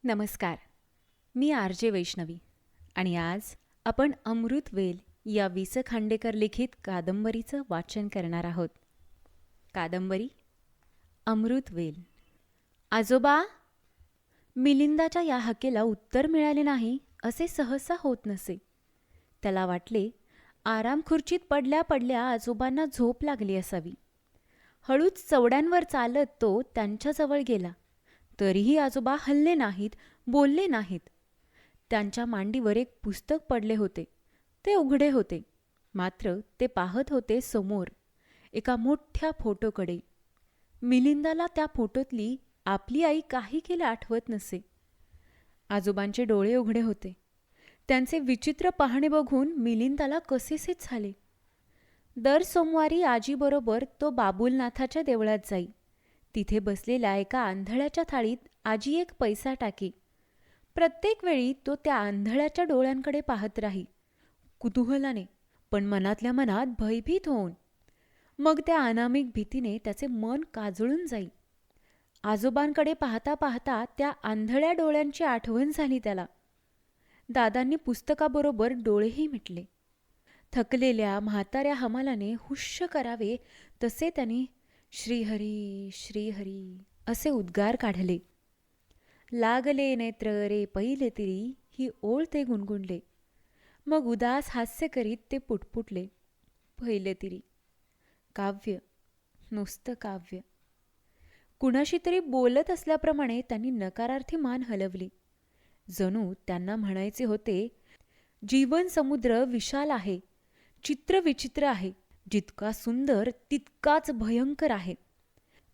नमस्कार. मी आर.जे. वैष्णवी आणि आज आपण अमृतवेल या वि. स. खांडेकर लिखित कादंबरीचं वाचन करणार आहोत. कादंबरी अमृतवेल. आजोबा, मिलिंदाच्या या हाकेला उत्तर मिळाले नाही असे सहसा होत नसे. त्याला वाटले आरामखुर्चीत पडल्या पडल्या आजोबांना झोप लागली असावी. हळूच चवड्यांवर चालत तो त्यांच्याजवळ गेला. तरीही आजोबा हलले नाहीत, बोलले नाहीत. त्यांच्या मांडीवर एक पुस्तक पडले होते. ते उघडे होते, मात्र ते पाहत होते समोर एका मोठ्या फोटोकडे. मिलिंदाला त्या फोटोतली आपली आई काही केलं आठवत नसे. आजोबांचे डोळे उघडे होते. त्यांचे विचित्र पाहणे बघून मिलिंदाला कसेसेच झाले. दर सोमवारी आजीबरोबर तो बाबुलनाथाच्या देवळात जाई. तिथे बसलेल्या एका आंधळ्याच्या थाळीत आजी एक पैसा टाकी. प्रत्येक वेळी तो त्या आंधळ्याच्या डोळ्यांकडे पाहत राही, कुतूहलाने, पण मनातल्या मनात भयभीत होऊन. मग त्या अनामिक भीतीने त्याचे मन काजळून जाई. आजोबांकडे पाहता पाहता त्या आंधळ्या डोळ्यांची आठवण झाली त्याला. दादांनी पुस्तकाबरोबर डोळेही मिटले. थकलेल्या म्हाताऱ्या हमालाने हुश्य करावे तसे त्यांनी श्रीहरी श्रीहरी असे उद्गार काढले. लागले नेत्र रे पहिले तिरी ही ओळ ते गुणगुणले. मग उदास हास्य करीत ते पुटपुटले. पहिले तिरी. काव्य, नुसतं काव्य. कुणाशी तरी बोलत असल्याप्रमाणे त्यांनी नकारार्थी मान हलवली. जणू त्यांना म्हणायचे होते, जीवन समुद्र विशाल आहे, चित्र विचित्र आहे, जितका सुंदर तितकाच भयंकर आहे.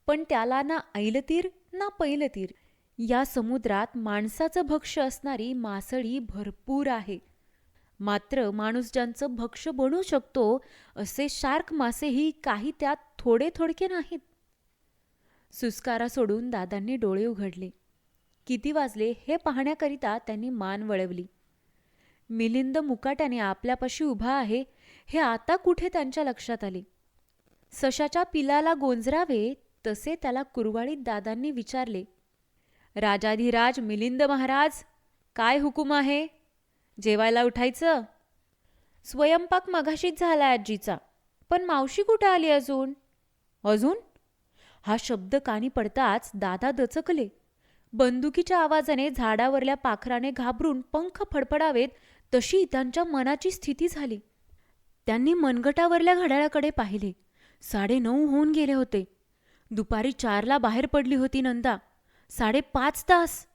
पण त्याला ना ऐलतीर ना पैलतीर. या समुद्रात माणसाचं भक्ष्य असणारी मासळी भरपूर आहे. मात्र माणूस ज्यांचं भक्ष्य बनू शकतो असे शार्क मासेही काही त्यात थोडे थोडके नाहीत. सुस्कारा सोडून दादांनी डोळे उघडले. किती वाजले हे पाहण्याकरिता त्यांनी मान वळवली. मिलिंद मुकाट्याने आपल्यापाशी उभा आहे हे आता कुठे त्यांच्या लक्षात आले. सशाच्या पिलाला गोंजरावे तसे त्याला कुरवाळीत दादांनी विचारले, राजाधिराज मिलिंद महाराज, काय हुकूम आहे? जेवायला उठायचं? स्वयंपाक मघाशीच झाला आजीचा, पण मावशी कुठं आली अजून? अजून? हा शब्द कानी पडताच दादा दचकले. बंदुकीच्या आवाजाने झाडावरल्या पाखराने घाबरून पंख फडफडावेत तशी त्यांच्या मनाची स्थिती झाली. त्यांनी मनगटावरल्या घड्याळाकडे पाहिले. 9:30 होऊन गेले होते. दुपारी 4ला बाहेर पडली होती नंदा. 5.5 तास.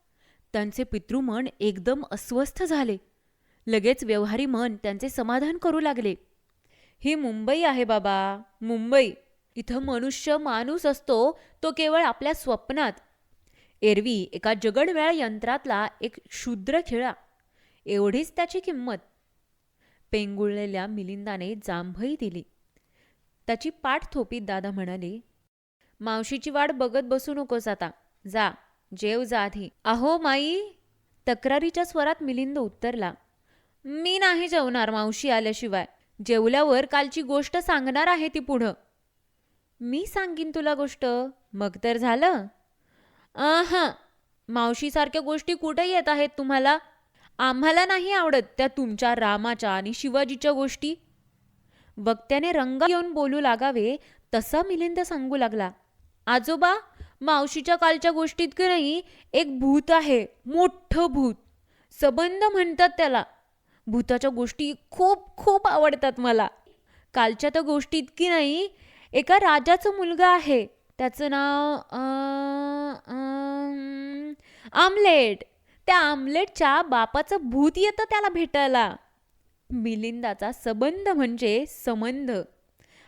त्यांचे पितृमन एकदम अस्वस्थ झाले. लगेच व्यवहारी मन त्यांचे समाधान करू लागले. ही मुंबई आहे बाबा, मुंबई. इथं मनुष्य माणूस असतो तो केवळ आपल्या स्वप्नात. एरवी एका जगडव्याळ यंत्रातला एक क्षुद्र खिळा, एवढीच त्याची किंमत. पेंगुळलेल्या मिलिंदाने जांभई दिली. त्याची पाठ थोपीत दादा म्हणाले, मावशीची वाट बघत बसू नकोस आता. जा, जेव जा आधी. अहो माई, तक्रारीच्या स्वरात मिलिंद उत्तरला, मी नाही जेवणार मावशी आल्याशिवाय. जेवल्यावर कालची गोष्ट सांगणार आहे ती पुढं. मी सांगीन तुला गोष्ट, मग तर झालं. मावशीसारख्या गोष्टी कुठे येत आहेत तुम्हाला? आम्हाला नाही आवडत त्या तुमच्या रामाच्या आणि शिवाजीच्या गोष्टी. वक्त्याने रंग येऊन बोलू लागावे तसा मिलिंद सांगू लागला, आजोबा, मावशीच्या कालच्या गोष्टीत की नाही एक भूत आहे, मोठं भूत. सबंध म्हणतात त्याला. भूताच्या गोष्टी खूप खूप आवडतात मला. कालच्या त्या गोष्टीत की नाही एका राजाचा मुलगा आहे, त्याचं नाव आमलेट. त्या आमलेटच्या बापाचं भूत येतं त्याला भेटायला. मिलिंदाचा सबंध म्हणजे संबंध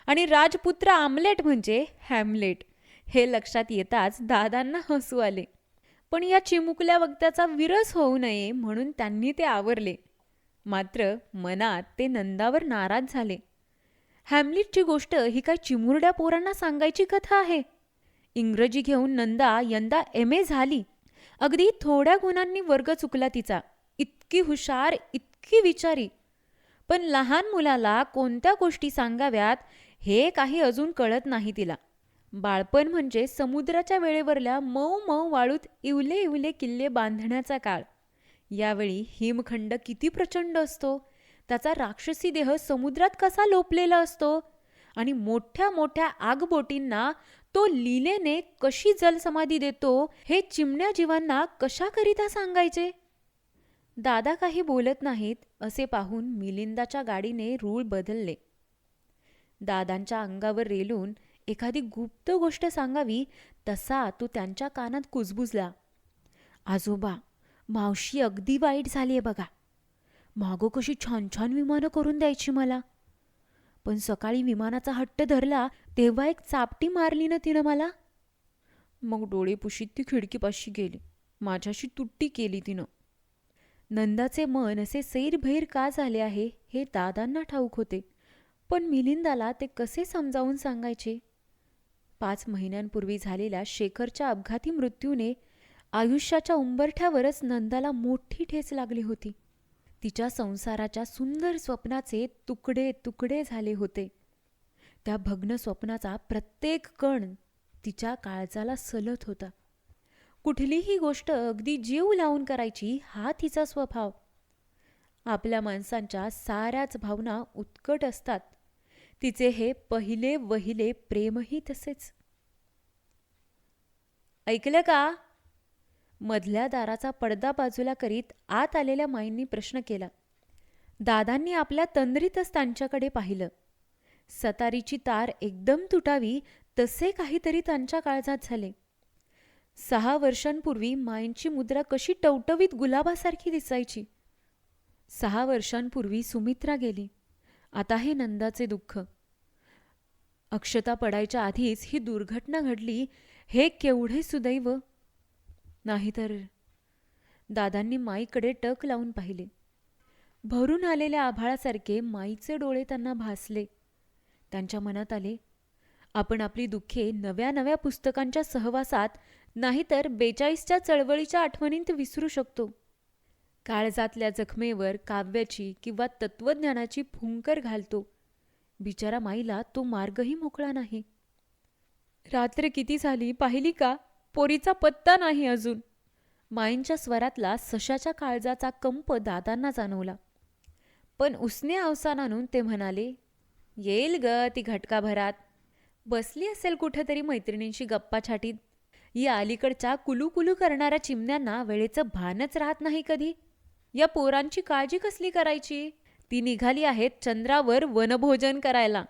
आणि राजपुत्र आमलेट म्हणजे हॅमलेट हे लक्षात येताच दादांना हसू आले. पण या चिमुकल्या वक्त्याचा विरस होऊ नये म्हणून त्यांनी ते आवरले. मात्र मनात ते नंदावर नाराज झाले. हॅमलेटची गोष्ट ही काय चिमुरड्या पोरांना सांगायची कथा आहे? इंग्रजी घेऊन नंदा यंदा MA झाली. अगदी थोड्या गुणांनी वर्ग चुकला तिचा. इतकी हुशार, इतकी विचारी. पण लहान मुलाला कोणत्या गोष्टी सांगाव्यात हे काही अजून कळत नाही तिला. बाळपण म्हणजे समुद्राच्या वेळेवरल्या मऊ मऊ वाळूत इवले इवले किल्ले बांधण्याचा काळ. यावेळी हिमखंड किती प्रचंड असतो, त्याचा राक्षसी देह समुद्रात कसा लोपलेला असतो आणि मोठ्या मोठ्या आगबोटींना तो लीलेने कशी जलसमाधी देतो हे चिमण्या जीवांना कशाकरिता सांगायचे. दादा काही बोलत नाहीत असे पाहून मिलिंदाच्या गाडीने रूळ बदलले. दादांच्या अंगावर रेलून एखादी गुप्त गोष्ट सांगावी तसा तो त्यांच्या कानात कुजबुजला. आजोबा, मावशी अगदी वाईट झालीये बघा. मागं कशी छान छान विमानं करून द्यायची मला, पण सकाळी विमानाचा हट्ट धरला तेव्हा एक चापटी मारली ना तिनं मला. मग डोळे पुशीत ती खिडकीपाशी गेली. माझ्याशी तुट्टी केली तिनं. नंदाचे मन असे सैरभैर का झाले आहे हे दादांना ठाऊक होते, पण मिलिंदाला ते कसे समजावून सांगायचे. 5 महिन्यांपूर्वी झालेल्या शेखरच्या अपघाती मृत्यूने आयुष्याच्या उंबरठ्यावरच नंदाला मोठी ठेच लागली होती. तिच्या संसाराच्या सुंदर स्वप्नाचे तुकडे तुकडे झाले होते. त्या भग्न स्वप्नाचा प्रत्येक कण तिच्या काळजाला सलत होता. कुठलीही गोष्ट अगदी जीव लावून करायची हा तिचा स्वभाव. आपल्या माणसांच्या साऱ्याच भावना उत्कट असतात. तिचे हे पहिले वहिले प्रेमही तसेच. ऐकलं का? मधल्या दाराचा पडदा बाजूला करीत आत आलेल्या माईंनी प्रश्न केला. दादांनी आपल्या तंद्रीतच त्यांच्याकडे पाहिलं. सतारीची तार एकदम तुटावी तसे काहीतरी त्यांच्या काळजात झाले. 6 वर्षांपूर्वी माईंची मुद्रा कशी टवटवीत गुलाबासारखी दिसायची. 6 वर्षांपूर्वी सुमित्रा गेली. आता हे नंदाचे दुःख. अक्षता पडायच्या आधीच ही दुर्घटना घडली हे केवढे सुदैव. नाहीतर. दादांनी माईकडे टक लावून पाहिले. भरून आलेल्या आभाळासारखे माईचे डोळे त्यांना भासले. त्यांच्या मनात आले, आपण आपली दुःखे नव्या नव्या पुस्तकांच्या सहवासात नाहीतर 42च्या चळवळीच्या आठवणींत विसरू शकतो. काळजातल्या जखमेवर काव्याची किंवा तत्वज्ञानाची फुंकर घालतो. बिचारा माईला तो मार्गही मोकळा नाही. रात्र किती झाली पाहिली का? पोरीचा पत्ता नाही अजून. माईंच्या स्वरातला सशाच्या काळजाचा कंप दादांना जाणवला. पण उसने अवसान आणून ते म्हणाले, येईल ग ती घटकाभरात. बसली असेल कुठेतरी मैत्रिणींशी गप्पा छाटीत. या अलीकडच्या कुलूकुलू करणाऱ्या चिमण्यांना वेळेचं भानच राहत नाही कधी. या पोरांची काळजी कसली करायची? ती निघाली आहेत चंद्रावर वनभोजन करायला.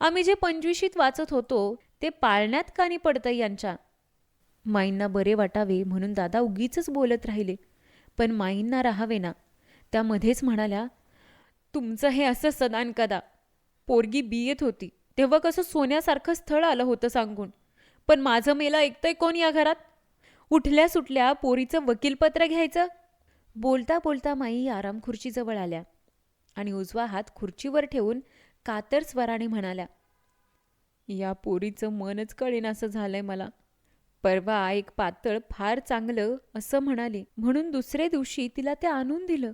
आम्ही जे 25शीत वाचत होतो ते पाळण्यात कानी पडतं यांच्या. माईंना बरे वाटावे म्हणून दादा उगीच बोलत राहिले, पण माईंना राहावे ना. त्यामध्येच म्हणाल्या, तुमचं हे असं सदान कदा. पोरगी बीएत होती तेव्हा कसं सोन्यासारखं स्थळ आलं होतं सांगून, पण माझं मेला ऐकतंय कोण या घरात? उठल्या सुटल्या पोरीचं वकीलपत्र घ्यायचं. बोलता बोलता माई आरामखुर्चीजवळ आल्या आणि उजवा हात खुर्चीवर ठेवून कातर स्वराने म्हणाल्या, या पोरीचं मनच कळेन असं झालंय मला. परवा एक पातळ फार चांगलं असं म्हणाले म्हणून दुसरे दिवशी तिला ते आणून दिलं.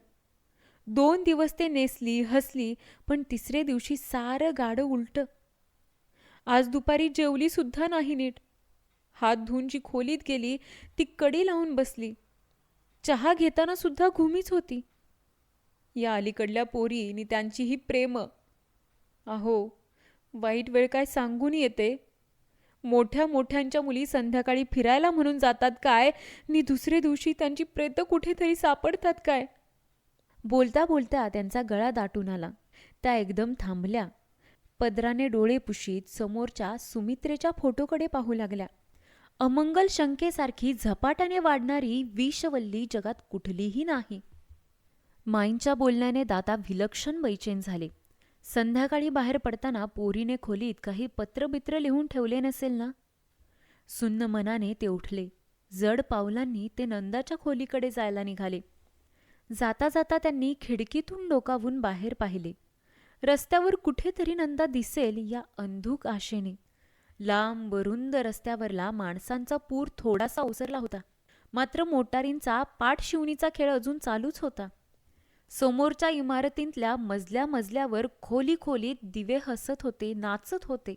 2 दिवस ते नेसली हसली, पण तिसरे दिवशी सारं गाडं उलट. आज दुपारी जेवली सुद्धा नाही नीट. हात धुवून जी खोलीत गेली ती कडी लावून बसली. चहा घेताना सुद्धा घुमीच होती. या अलीकडल्या पोरी आणि त्यांची ही प्रेम. अहो, वाईट वेळ काय सांगून येते. मोठ्या मोठ्यांच्या मुली संध्याकाळी फिरायला म्हणून जातात काय, नि दुसरे दिवशी त्यांची प्रेतं कुठेतरी सापडतात काय. बोलता बोलता त्यांचा गळा दाटून आला. त्या एकदम थांबल्या. पदराने डोळे पुशीत समोरच्या सुमित्रेच्या फोटोकडे पाहू लागल्या. अमंगल शंकेसारखी झपाट्याने वाढणारी विषवल्ली जगात कुठलीही नाही. माईंच्या बोलण्याने दादा विलक्षण बैचेन झाले. संध्याकाळी बाहेर पडताना पोरीने खोलीत काही पत्रबित्र लिहून ठेवले नसेल ना. सुन्न मनाने ते उठले. जड पावलांनी ते नंदाच्या खोलीकडे जायला निघाले. जाता जाता त्यांनी खिडकीतून डोकावून बाहेर पाहिले. रस्त्यावर कुठेतरी नंदा दिसेल या अंधुक आशेने. लांब रुंद रस्त्यावरला माणसांचा पूर थोडासा ओसरला होता, मात्र मोटारींचा पाठशिवणीचा खेळ अजून चालूच होता. समोरच्या इमारतींतल्या मजल्यावर खोली खोलीत दिवे हसत होते, नाचत होते.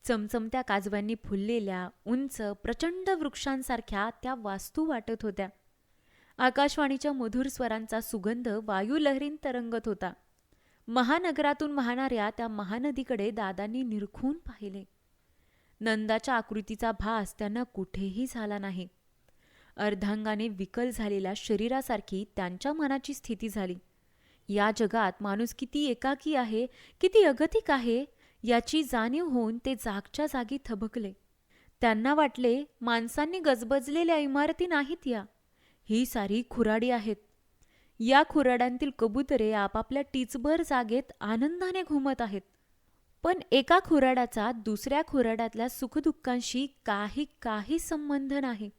चमचमत्या काजव्यांनी फुललेल्या उंच प्रचंड वृक्षांसारख्या त्या वास्तू वाटत होत्या. आकाशवाणीच्या मधुर स्वरांचा सुगंध वायुलहरीत तरंगत होता. महानगरातून वाहणाऱ्या त्या महानदीकडे दादांनी निरखून पाहिले. नंदाच्या आकृतीचा भास त्यांना कुठेही झाला नाही. अर्धांगाने विकल झालेल्या शरीरासारखी त्यांच्या मनाची स्थिती झाली. या जगात माणूस किती एकाकी आहे, किती अगतिक आहे याची जाणीव होऊन ते जागच्या जागी थबकले. त्यांना वाटले माणसांनी गजबजलेल्या इमारती नाहीत या, ही सारी खुराडी आहेत. या खुराड्यांतील कबुतरे आपापल्या टीचभर जागेत आनंदाने घुमत आहेत. पण एका खुराड्याचा दुसऱ्या खुराड्यातल्या सुखदुःखांशी काही संबंध नाही.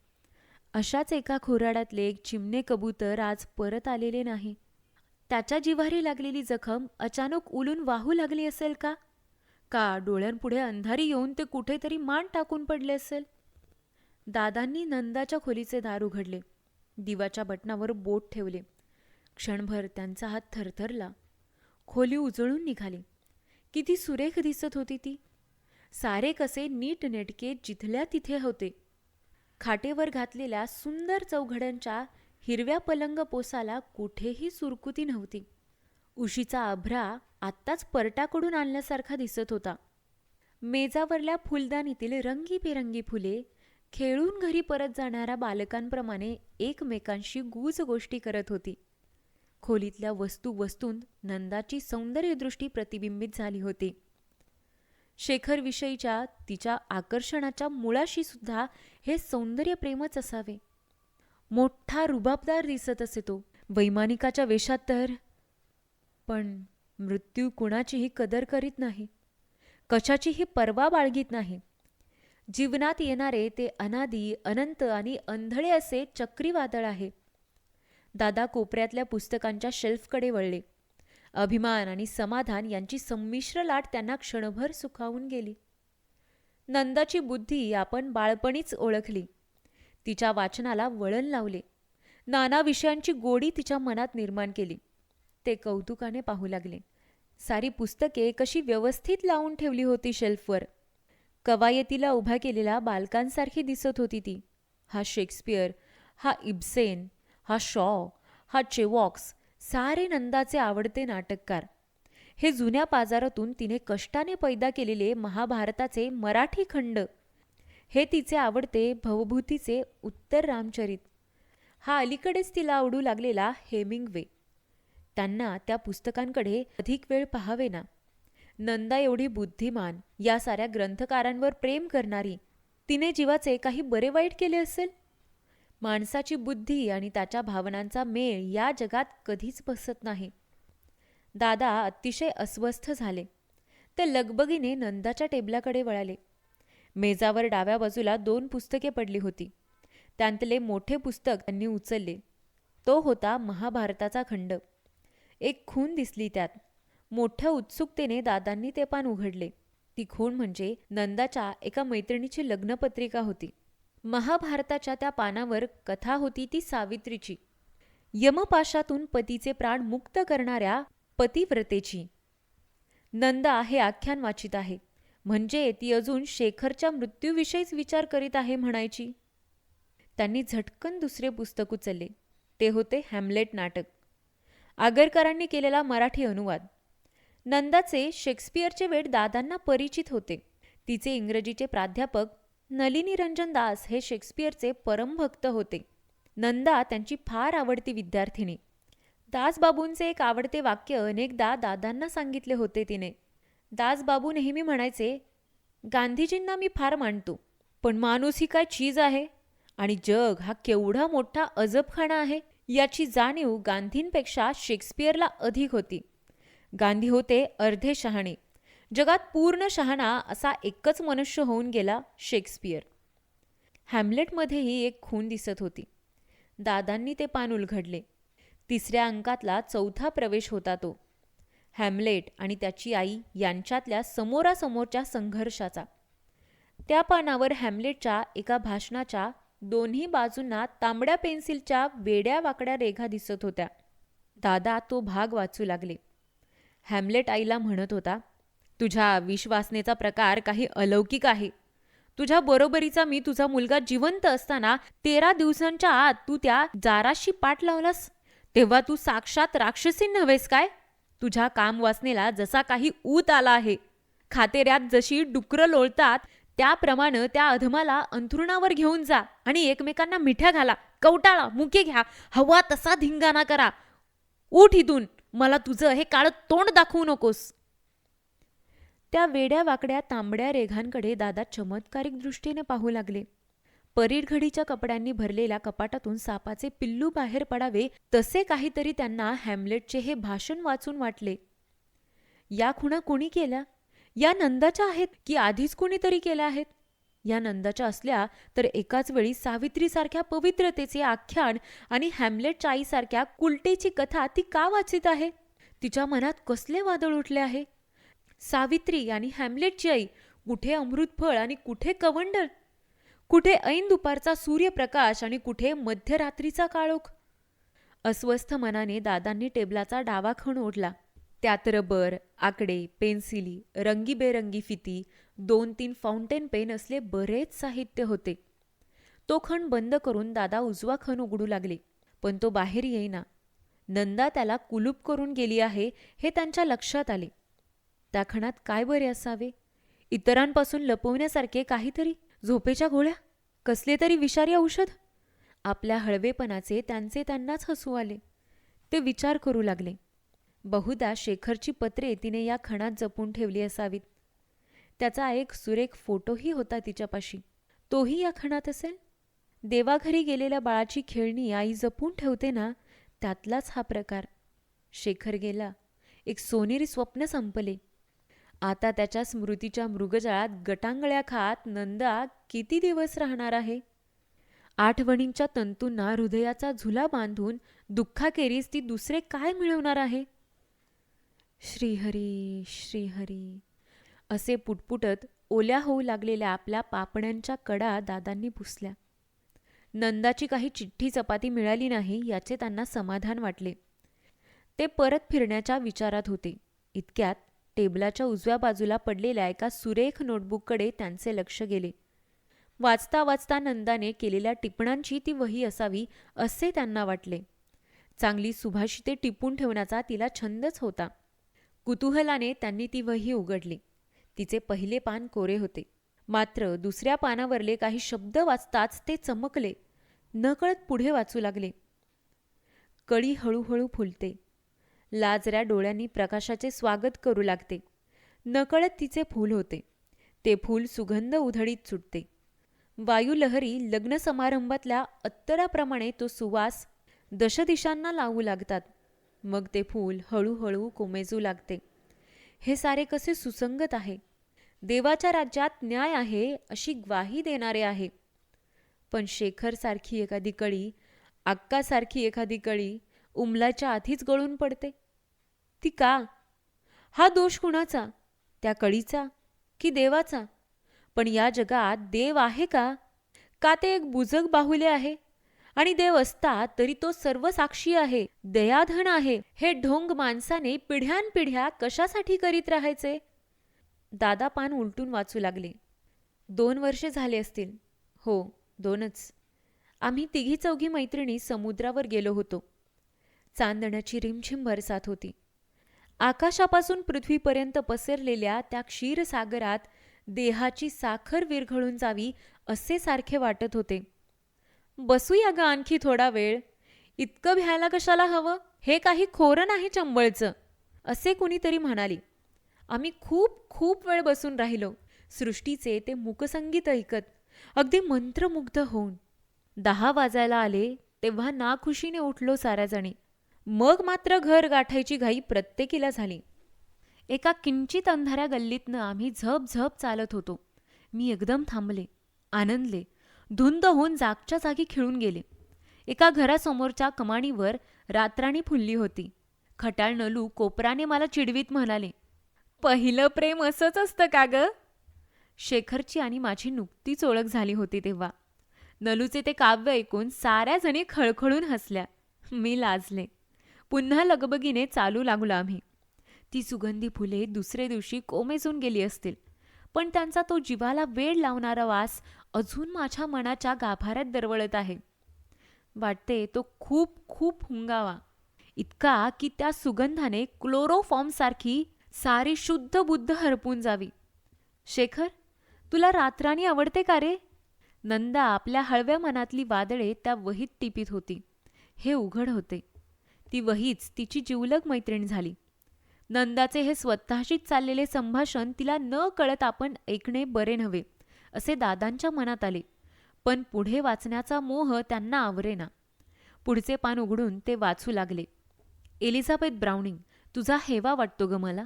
अशाच एका खुराड्यातले एक चिमणे कबूतर आज परत आलेले नाही. त्याच्या जिव्हारी लागलेली जखम अचानक उलून वाहू लागली असेल का? का डोळ्यांपुढे अंधारी येऊन ते कुठेतरी मान टाकून पडले असेल? दादांनी नंदाच्या खोलीचे दार उघडले. दिवाच्या बटनावर बोट ठेवले. क्षणभर त्यांचा हात थरथरला. खोली उजळून निघाली. किती सुरेख दिसत होती ती. सारे कसे नीटनेटके जिथल्या तिथे होते. खाटेवर घातलेल्या सुंदर चौघड्यांच्या हिरव्या पलंग पोसाला कुठेही सुरकुती नव्हती. उशीचा आभरा आत्ताच परटाकडून आणल्यासारखा दिसत होता. मेजावरल्या फुलदाणीतील रंगीबेरंगी फुले खेळून घरी परत जाणाऱ्या बालकांप्रमाणे एकमेकांशी गूज गोष्टी करत होती. खोलीतल्या वस्तूंत नंदाची सौंदर्यदृष्टी प्रतिबिंबित झाली होती. शेखरविषयीच्या तिच्या आकर्षणाच्या मुळाशी सुद्धा हे सौंदर्यप्रेमच असावे. मोठा रुबाबदार दिसत असे तो, वैमानिकाच्या वेशात तर. पण मृत्यू कुणाचीही कदर करीत नाही, कशाचीही पर्वा बाळगीत नाही. जीवनात येणारे ते अनादी, अनंत आणि अंधळे असे चक्रीवादळ आहे. दादा कोपऱ्यातल्या पुस्तकांच्या शेल्फकडे वळले. अभिमान आणि समाधान यांची संमिश्र लाट त्यांना क्षणभर सुखावून गेली. नंदाची बुद्धी आपण बाळपणीच ओळखली. तिच्या वाचनाला वळण लावले. नाना विषयांची गोडी तिच्या मनात निर्माण केली. ते कौतुकाने पाहू लागले. सारी पुस्तके कशी व्यवस्थित लावून ठेवली होती शेल्फवर. कवायतीला उभा केलेल्या बालकांसारखी दिसत होती ती. हा शेक्सपियर, हा इब्सेन, हा शॉ, हा चेवॉक्स, सारे नंदाचे आवडते नाटककार. हे जुन्या बाजारातून तिने कष्टाने पैदा केलेले महाभारताचे मराठी खंड. हे तिचे आवडते भवभूतीचे उत्तर रामचरित. हा अलीकडेच तिला आवडू लागलेला हेमिंग्वे. त्यांना त्या पुस्तकांकडे अधिक वेळ पाहावे ना. नंदा एवढी बुद्धिमान, या साऱ्या ग्रंथकारांवर प्रेम करणारी, तिने जीवाचे काही बरे वाईट केले असेल? माणसाची बुद्धी आणि त्याच्या भावनांचा मेळ या जगात कधीच बसत नाही. दादा अतिशय अस्वस्थ झाले. ते लगबगीने नंदाच्या टेबलाकडे वळाले. मेजावर डाव्या बाजूला 2 पुस्तके पडली होती. त्यांतले मोठे पुस्तक त्यांनी उचलले. तो होता महाभारताचा खंड. एक खूण दिसली त्यात. मोठ्या उत्सुकतेने दादांनी ते पान उघडले. ती खूण म्हणजे नंदाच्या एका मैत्रिणीची लग्नपत्रिका होती. महाभारताच्या त्या पानावर कथा होती ती सावित्रीची, यमपाशातून पतीचे प्राण मुक्त करणाऱ्या पतिव्रतेची. नंदा हे आख्यान वाचित आहे, म्हणजे ती अजून शेखरच्या मृत्यूविषयीच विचार करीत आहे म्हणायची. त्यांनी झटकन दुसरे पुस्तक उचलले. ते होते हॅम्लेट नाटक. आगरकरांनी केलेला मराठी अनुवाद. नंदाचे शेक्सपियरचे वेड दादांना परिचित होते. तिचे इंग्रजीचे प्राध्यापक नलिनी रंजन दास हे शेक्सपियरचे परमभक्त होते. नंदा त्यांची फार आवडती विद्यार्थिनी. दासबाबूंचे एक आवडते वाक्य अनेकदा दादांना सांगितले होते तिने. दासबाबू नेहमी म्हणायचे, गांधीजींना मी फार मानतो, पण माणूस ही काय चीज आहे आणि जग हा केवढा मोठा अजबखाना आहे याची जाणीव गांधींपेक्षा शेक्सपियरला अधिक होती. गांधी होते अर्धे शहाणे. जगात पूर्ण शहाणा असा एकच मनुष्य होऊन गेला, शेक्सपियर. हॅम्लेटमध्येही एक खूण दिसत होती. दादांनी ते पान उलगडले. 3ऱ्या अंकातला 4था प्रवेश होता तो. हॅम्लेट आणि त्याची आई यांच्यातल्या समोरासमोरच्या संघर्षाचा. त्या पानावर हॅम्लेटच्या एका भाषणाच्या दोन्ही बाजूंना तांबड्या पेन्सिलच्या वेड्या वाकड्या रेघा दिसत होत्या. दादा तो भाग वाचू लागले. हॅम्लेट आईला म्हणत होता, तुझ्या विश्वासनेचा प्रकार काही अलौकिक आहे. तुझ्या बरोबरीचा मी तुझा मुलगा जिवंत असताना 13 दिवसांच्या आत तू त्या जाराशी पाठ लावलास. तेव्हा तू साक्षात राक्षसी नव्हेस काय? तुझ्या कामवासनेला जसा काही ऊत आला आहे. खातेऱ्यात जशी डुकरं लोळतात त्याप्रमाणे त्या अधमाला अंथरुणावर घेऊन जा आणि एकमेकांना मिठ्या घाला, कवटाळा, मुके घ्या, हवा तसा धिंगाणा करा. उठ इथून, मला तुझं हे काळं तोंड दाखवू नकोस. त्या वेड्या वाकड्या तांबड्या रेघांकडे दादा चमत्कारिक दृष्टीने पाहू लागले. परीरघडीच्या कपड्यांनी भरलेल्या कपाटातून सापाचे पिल्लू बाहेर पडावे तसे काहीतरी त्यांना हॅम्लेटचे हे भाषण वाचून वाटले. या खुणा कोणी केल्या? या नंदाच्या आहेत की आधीच कोणीतरी केल्या आहेत? या नंदाच्या असल्या तर एकाच वेळी सावित्रीसारख्या पवित्रतेचे आख्यान आणि हॅम्लेटच्या आईसारख्या कुलटेची कथा ती का वाचित आहे? तिच्या मनात कसले वादळ उठले आहे? सावित्री आणि हॅम्लेटची आई, कुठे अमृतफळ आणि कुठे कवंडल? कुठे ऐन दुपारचा सूर्यप्रकाश आणि कुठे मध्यरात्रीचा काळोख? अस्वस्थ मनाने दादांनी टेबलाचा डावा खण ओढला. त्यात रबर, आकडे, पेन्सिली, रंगीबेरंगी फिती, 2-3 फाउंटेन पेन असले बरेच साहित्य होते. तो खण बंद करून दादा उजवा खण उघडू लागले, पण तो बाहेर येईना. नंदा त्याला कुलूप करून गेली आहे हे त्यांच्या लक्षात आले. त्या खणात काय बरे असावे? इतरांपासून लपवण्यासारखे काहीतरी? झोपेच्या गोळ्या? कसले तरी विषारी औषध? आपल्या हळवेपणाचे त्यांचे त्यांनाच हसू आले. ते विचार करू लागले. बहुधा शेखरची पत्रे तिने या खणात जपून ठेवली असावीत. त्याचा एक सुरेख फोटोही होता तिच्यापाशी. तोही या खणात असेल. देवाघरी गेलेल्या बाळाची खेळणी आई जपून ठेवते ना, त्यातलाच हा प्रकार. शेखर गेला. एक सोनेरी स्वप्न संपले. आता त्याच्या स्मृतीच्या मृगजळात गटांगळ्या खात नंदा किती दिवस राहणार आहे? आठवणींच्या तंतूंना हृदयाचा झुला बांधून दुःखाखेरीज ती दुसरे काय मिळवणार आहे? श्रीहरी श्रीहरी असे पुटपुटत ओल्या होऊ लागलेल्या आपल्या पापण्यांच्या कडा दादांनी पुसल्या. नंदाची काही चिठ्ठी चपाती मिळाली नाही याचे त्यांना समाधान वाटले. ते परत फिरण्याच्या विचारात होते. इतक्यात टेबलाच्या उजव्या बाजूला पडलेल्या एका सुरेख नोटबुककडे त्यांचे लक्ष गेले. वाचता वाचता नंदाने केलेल्या टिपणांची ती वही असावी असे त्यांना वाटले. चांगली सुभाषिते टिपून ठेवण्याचा तिला छंदच होता. कुतूहलाने त्यांनी ती वही उघडली. तिचे पहिले पान कोरे होते, मात्र दुसऱ्या पानावरले काही शब्द वाचताच ते चमकले. नकळत पुढे वाचू लागले. कळी हळूहळू फुलते. लाजऱ्या डोळ्यांनी प्रकाशाचे स्वागत करू लागते. नकळत तिचे फूल होते. ते फूल सुगंध उधळीत सुटते. वायुलहरी लग्न समारंभातल्या अत्तराप्रमाणे तो सुवास दशदिशांना लावू लागतात. मग ते फूल हळूहळू कोमेजू लागते. हे सारे कसे सुसंगत आहे. देवाच्या राज्यात न्याय आहे अशी ग्वाही देणारे आहे. पण शेखरसारखी एखादी कळी, अक्कासारखी एखादी कळी उमलाच्या आधीच गळून पडते. ती का? हा दोष कुणाचा? त्या कळीचा की देवाचा? पण या जगात देव आहे का? का ते एक बुजक बाहुले आहे? आणि देव असता तरी तो सर्व साक्षी आहे, दयाधन आहे. हे ढोंग माणसाने पिढ्यानपिढ्या कशासाठी करीत राहायचे? दादा पान उलटून वाचू लागले. 2 वर्षे झाले असतील. हो, 2च. आम्ही तिघी चौघी मैत्रिणी समुद्रावर गेलो होतो. चांदण्याची रिमझिम बरसात होती. आकाशापासून पृथ्वीपर्यंत पसरलेल्या त्या क्षीरसागरात देहाची साखर विरघळून जावी असे सारखे वाटत होते. बसूया ग आणखी थोडा वेळ. इतकं भ्यायला कशाला हवं? हे काही खोरं नाही चंबळचं, असे कुणीतरी म्हणाली. आम्ही खूप खूप वेळ बसून राहिलो, सृष्टीचे ते मूकसंगीत ऐकत, अगदी मंत्रमुग्ध होऊन. 10 वाजायला आले तेव्हा नाखुशीने उठलो साऱ्याजणी. मग मात्र घर गाठायची घाई प्रत्येकीला झाली. एका किंचित अंधाऱ्या गल्लीतनं आम्ही झप चालत होतो. मी एकदम थांबले, आनंदले, धुंद होऊन जागच्या जागी खिळून गेले. एका घरासमोरच्या कमाणीवर रातराणी फुलली होती. खटाळ नलू कोपराने मला चिडवीत म्हणाले, पहिलं प्रेम असंच असतं का ग? शेखरची आणि माझी नुकतीच ओळख झाली होती तेव्हा. नलूचे ते काव्य ऐकून साऱ्या जणी खळखळून हसल्या. मी लाजले. पुन्हा लगबगीने चालू लागलो आम्ही. ती सुगंधी फुले दुसरे दिवशी कोमेजून गेली असतील, पण त्यांचा तो जीवाला वेड लावणारा वास अजून माझ्या मनाच्या गाभाऱ्यात दरवळत आहे. वाटते तो खूप खूप हुंगावा, इतका की त्या सुगंधाने क्लोरोफॉर्म सारखी सारी शुद्ध बुद्ध हरपून जावी. शेखर, तुला रातराणी आवडते का रे? नंदा आपल्या हळव्या मनातली वादळे त्या वहीत टिपीत होती. हे उघड होते, ती वहीच तिची जिवलग मैत्रीण झाली. नंदाचे हे स्वतःशीच चाललेले संभाषण तिला न कळत आपण ऐकणे बरे नव्हे असे दादांच्या मनात आले, पण पुढे वाचण्याचा मोह त्यांना आवरेना. पुढचे पान उघडून ते वाचू लागले. एलिझाबेथ ब्राउनिंग, तुझा हेवा वाटतो ग मला.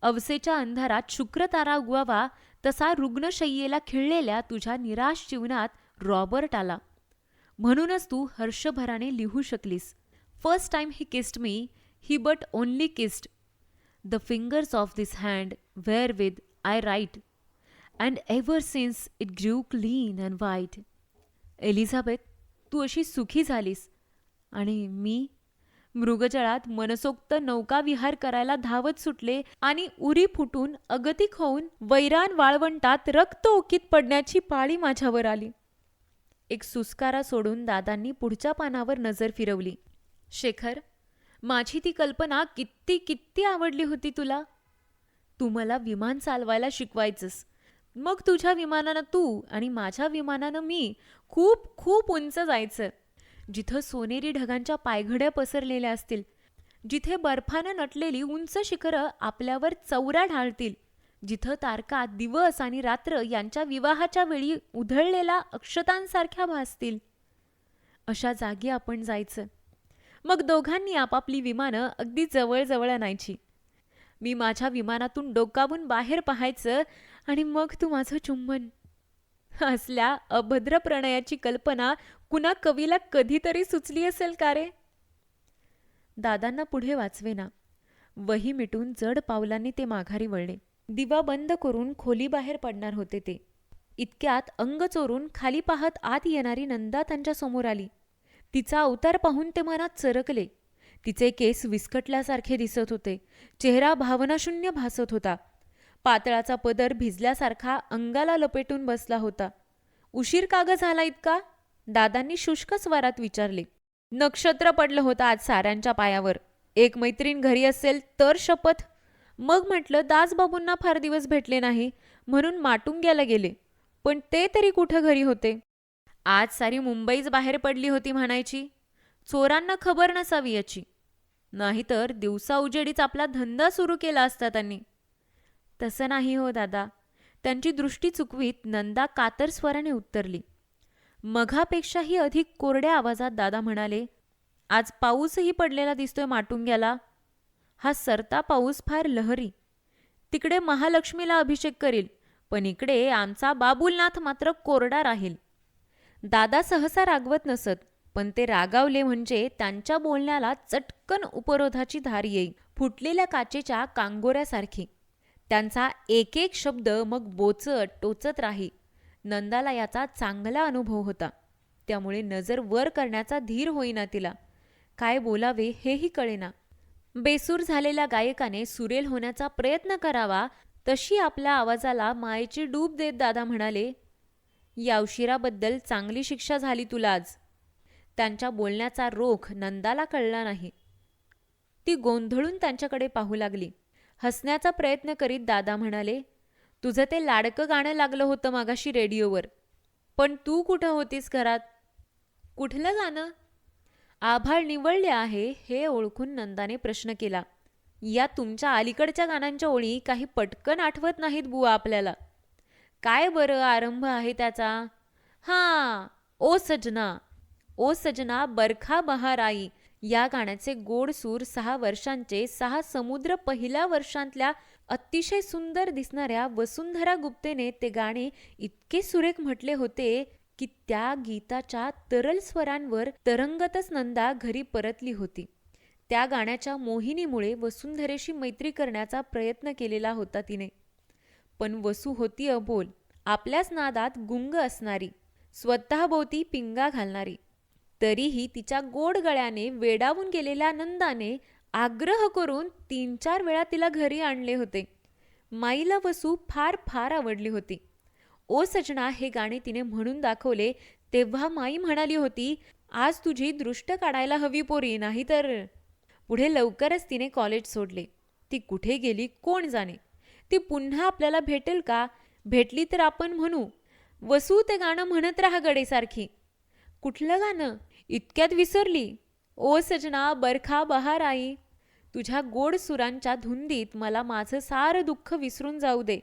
अवसेच्या अंधारात शुक्रतारा उगवावा तसा रुग्णशय्येला खिळलेल्या तुझ्या निराश जीवनात रॉबर्ट आला. म्हणूनच तू हर्षभराने लिहू शकलीस. First time he kissed me, he but only kissed. The fingers of this hand wherewith I write, and ever since it grew clean and white. Elizabeth, तू अशी सुखी झालीस आणि मी मृगजळात मनसोक्त नौकाविहार करायला धावत सुटले आणि उरी फुटून अगतिक होऊन वैरान वाळवंटात रक्त ओकीत पडण्याची पाळी माझ्यावर आली. एक सुस्कारा सोडून दादांनी पुढच्या पानावर नजर फिरवली. शेखर, माझी ती कल्पना किती किती आवडली होती तुला. तू मला विमान चालवायला शिकवायचंस. मग तुझ्या विमानानं तू आणि माझ्या विमानानं मी खूप खूप उंच जायचं, जिथं सोनेरी ढगांच्या पायघड्या पसरलेल्या असतील, जिथे बर्फानं नटलेली उंच शिखरं आपल्यावर चौरा ढाळतील, जिथं तारका दिवस आणि रात्र यांच्या विवाहाच्या वेळी उधळलेल्या अक्षतांसारख्या भासतील, अशा जागी आपण जायचं. मग दोघांनी आपापली विमानं अगदी जवळ आणायची. मी माझ्या विमानातून डोकावून बाहेर पाहायचं आणि मग तू माझं चुंबन. असल्या अभद्र प्रणयाची कल्पना कुणा कवीला कधीतरी सुचली असेल का रे? दादांना पुढे वाचवेना. वही मिटून जड पावलांनी ते माघारी वळले. दिवा बंद करून खोलीबाहेर पडणार होते ते. इतक्यात अंग चोरून खाली पाहत आत येणारी नंदा त्यांच्या समोर आली. तिचा अवतार पाहून ते मनात चरकले. तिचे केस विस्कटल्यासारखे दिसत होते. चेहरा भावनाशून्य भासत होता. पातळाचा पदर भिजल्यासारखा अंगाला लपेटून बसला होता. उशीर का ग झाला इतका? दादांनी शुष्क स्वरात विचारले. नक्षत्र पडलं होतं आज साऱ्यांच्या पायावर. एक मैत्रीण घरी असेल तर शपथ. मग म्हटलं दासबाबूंना फार दिवस भेटले नाही म्हणून माटुंग्याला गेले, पण ते तरी कुठं घरी होते. आज सारी मुंबईच बाहेर पडली होती म्हणायची. चोरांना खबर नसावी याची. नाहीतर दिवसा उजेडीच आपला धंदा सुरू केला असता त्यांनी. तसं नाही हो दादा. त्यांची दृष्टी चुकवीत नंदा कातर स्वराने उत्तरली. मघापेक्षाही अधिक कोरड्या आवाजात दादा म्हणाले, आज पाऊसही पडलेला दिसतोय माटुंग्याला. हा सरता पाऊस फार लहरी. तिकडे महालक्ष्मीला अभिषेक करील, पण इकडे आमचा बाबुलनाथ मात्र कोरडा राहील. दादा सहसा रागवत नसत, पण ते रागावले म्हणजे त्यांच्या बोलण्याला चटकन उपरोधाची धार येई, फुटलेल्या काचेच्या कांगोऱ्यासारखी. त्यांचा एक एक शब्द मग बोचत टोचत राही. नंदाला याचा चांगला अनुभव होता. त्यामुळे नजर वर करण्याचा धीर होईना तिला. काय बोलावे हेही कळेना. बेसूर झालेल्या गायकाने सुरेल होण्याचा प्रयत्न करावा तशी आपल्या आवाजाला मायेची डूब देत दादा म्हणाले, या उशिराबद्दल चांगली शिक्षा झाली तुला आज. त्यांच्या बोलण्याचा रोख नंदाला कळला नाही. ती गोंधळून त्यांच्याकडे पाहू लागली. हसण्याचा प्रयत्न करीत दादा म्हणाले, तुझं ते लाडकं गाणं लागलं होतं मागाशी रेडिओवर, पण तू कुठं होतीस घरात? कुठलं गाणं? आभाळ निवळले आहे हे ओळखून नंदाने प्रश्न केला. या तुमच्या अलीकडच्या गाण्यांच्या ओळी काही पटकन आठवत नाहीत बुवा आपल्याला. काय बरं आरंभ आहे त्याचा? हां, ओ सजना बरखा बहार आई. या गाण्याचे गोड सूर 6 वर्षांचे 6 समुद्र पहिल्या वर्षांतल्या अतिशय सुंदर दिसणाऱ्या वसुंधरा गुप्तेने ते गाणे इतके सुरेख म्हटले होते की त्या गीताच्या तरल स्वरांवर तरंगतच नंदा घरी परतली होती. त्या गाण्याच्या मोहिनीमुळे वसुंधरेशी मैत्री करण्याचा प्रयत्न केलेला होता तिने. पण वसू होती अबोल, आपल्याच नादात गुंग असणारी, स्वतःभोवती पिंगा घालणारी. तरीही तिच्या गोड गळ्याने वेडावून गेलेल्या नंदाने आग्रह करून 3-4 वेळा तिला घरी आणले होते. माईला वसू फार फार आवडली होती. ओ सजना हे गाणे तिने म्हणून दाखवले तेव्हा माई म्हणाली होती, आज तुझी दृष्ट काढायला हवी पोरी, नाही तर. पुढे लवकरच तिने कॉलेज सोडले. ती कुठे गेली कोण जाणे. ती पुन्हा आपल्याला भेटेल का? भेटली तर आपण म्हणू, वसू ते गाणं म्हणत राहा गडेसारखी. कुठलं गाणं? इतक्यात विसरली. ओ सजना बरखा बहार आई. तुझ्या गोड सुरांच्या धुंदीत मला माझं सारं दुःख विसरून जाऊ दे.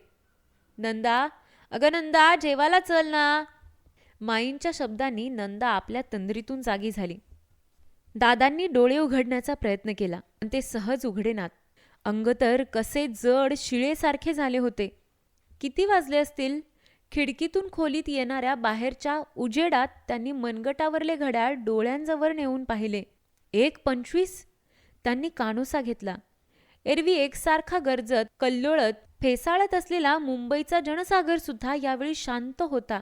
नंदा, अगं नंदा, जेवायला चल ना. माईंच्या शब्दांनी नंदा आपल्या तंद्रीतून जागी झाली. दादांनी डोळे उघडण्याचा प्रयत्न केला पण ते सहज उघडेनात. अंग तर कसे जड शिळेसारखे झाले होते. किती वाजले असतील? खिडकीतून खोलीत येणाऱ्या बाहेरच्या उजेडात त्यांनी मनगटावरले घड्याळ डोळ्यांजवळ नेऊन पाहिले. 1:25. त्यांनी कानोसा घेतला. एरवी एकसारखा गरजत कल्लोळत फेसाळत असलेला मुंबईचा जनसागर सुद्धा यावेळी शांत होता.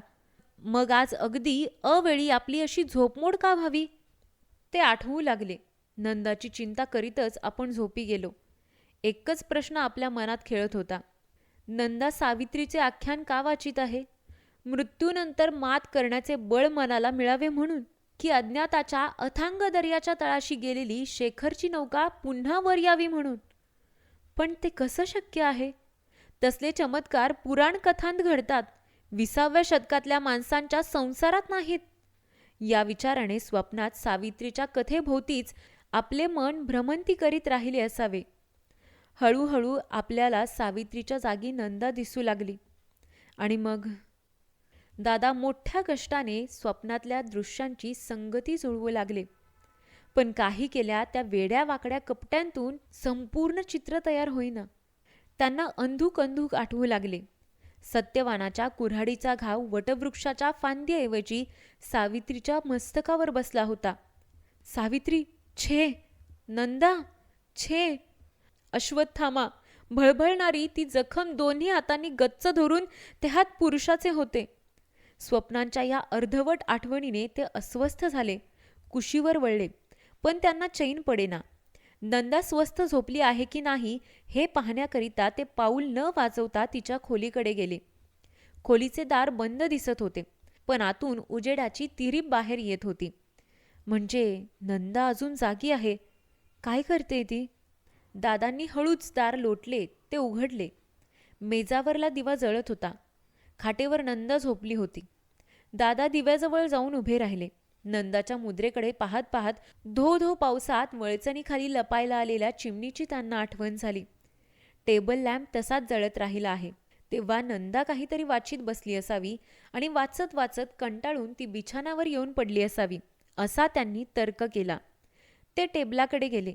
मग आज अगदी अवेळी आपली अशी झोपमोड का व्हावी? ते आठवू लागले. नंदाची चिंता करीतच आपण झोपी गेलो. एकच प्रश्न आपल्या मनात खेळत होता. नंदा सावित्रीचे आख्यान का वाचित आहे? मृत्यूनंतर मात करण्याचे बळ मनाला मिळावे म्हणून, की अज्ञाताच्या अथांग दर्याच्या तळाशी गेलेली शेखरची नौका पुन्हा वर यावी म्हणून? पण ते कसं शक्य आहे? तसले चमत्कार पुराण कथांत घडतात, 20व्या शतकातल्या माणसांच्या संसारात नाहीत. या विचाराने स्वप्नात सावित्रीच्या कथेभोवतीच आपले मन भ्रमंती करीत राहिले असावे. हळूहळू आपल्याला सावित्रीच्या जागी नंदा दिसू लागली. आणि मग दादा मोठ्या कष्टाने स्वप्नातल्या दृश्यांची संगती जुळवू लागले. पण काही केल्या त्या वेड्या वाकड्या कपट्यांतून संपूर्ण चित्र तयार होईना. त्यांना अंधुक अंधुक आठवू लागले. सत्यवानाच्या कुऱ्हाडीचा घाव वटवृक्षाच्या फांदीऐवजी सावित्रीच्या मस्तकावर बसला होता. सावित्री, छे! नंदा, छे! अश्वत्थामा, भळभळणारी ती जखम दोन्ही हातांनी गच्च धरून ते हात पुरुषाचे होते. स्वप्नांच्या या अर्धवट आठवणीने ते अस्वस्थ झाले, कुशीवर वळले, पण त्यांना चैन पडेना. नंदा स्वस्थ झोपली आहे की नाही हे पाहण्याकरिता ते पाऊल न वाजवता तिच्या खोलीकडे गेले. खोलीचे दार बंद दिसत होते, पण आतून उजेडाची तिरीप बाहेर येत होती. म्हणजे नंदा अजून जागी आहे. काय करते ती? दादांनी हळूच दार लोटले, ते उघडले. मेजावरला दिवा जळत होता. खाटेवर नंदा झोपली होती. दादा दिव्याजवळ जाऊन उभे राहिले. नंदाच्या मुद्रेकडे पाहत पाहत धो धो पावसात वळचणीखाली लपायला आलेल्या चिमणीची त्यांना आठवण झाली. टेबल लॅम्प तसाच जळत राहिला आहे. तेव्हा नंदा काहीतरी वाचित बसली असावी आणि वाचत वाचत कंटाळून ती बिछाणावर येऊन पडली असावी, असा त्यांनी तर्क केला. ते टेबलाकडे गेले.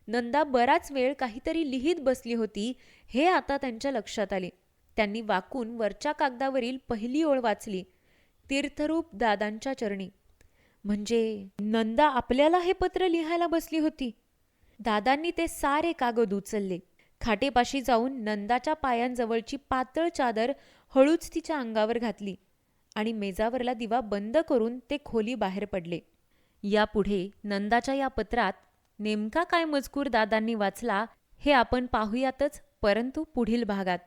नंदा बराच वेळ काहीतरी लिहित बसली होती हे आता त्यांच्या लक्षात आले. त्यांनी वाकून वरच्या कागदावरील पहिली ओळ वाचली. तीर्थरूप दादांच्या चरणी. म्हणजे नंदा आपल्याला हे पत्र लिहायला बसली होती. दादांनी ते सारे कागद उचलले. खाटेपाशी जाऊन नंदाच्या पायांजवळची पातळ चादर हळूच तिच्या अंगावर घातली आणि मेजावरला दिवा बंद करून ते खोली बाहेर पडले. यापुढे नंदाच्या या पत्रात नेमका काय मजकूर दादांनी वाचला हे आपण पाहूयातच, परंतु पुढील भागात.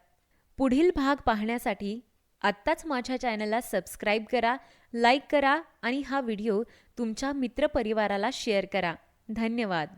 पुढील भाग पाहण्यासाठी आत्ताच माझ्या चॅनलला सबस्क्राईब करा, लाईक करा आणि हा व्हिडिओ तुमच्या मित्रपरिवाराला शेअर करा. धन्यवाद.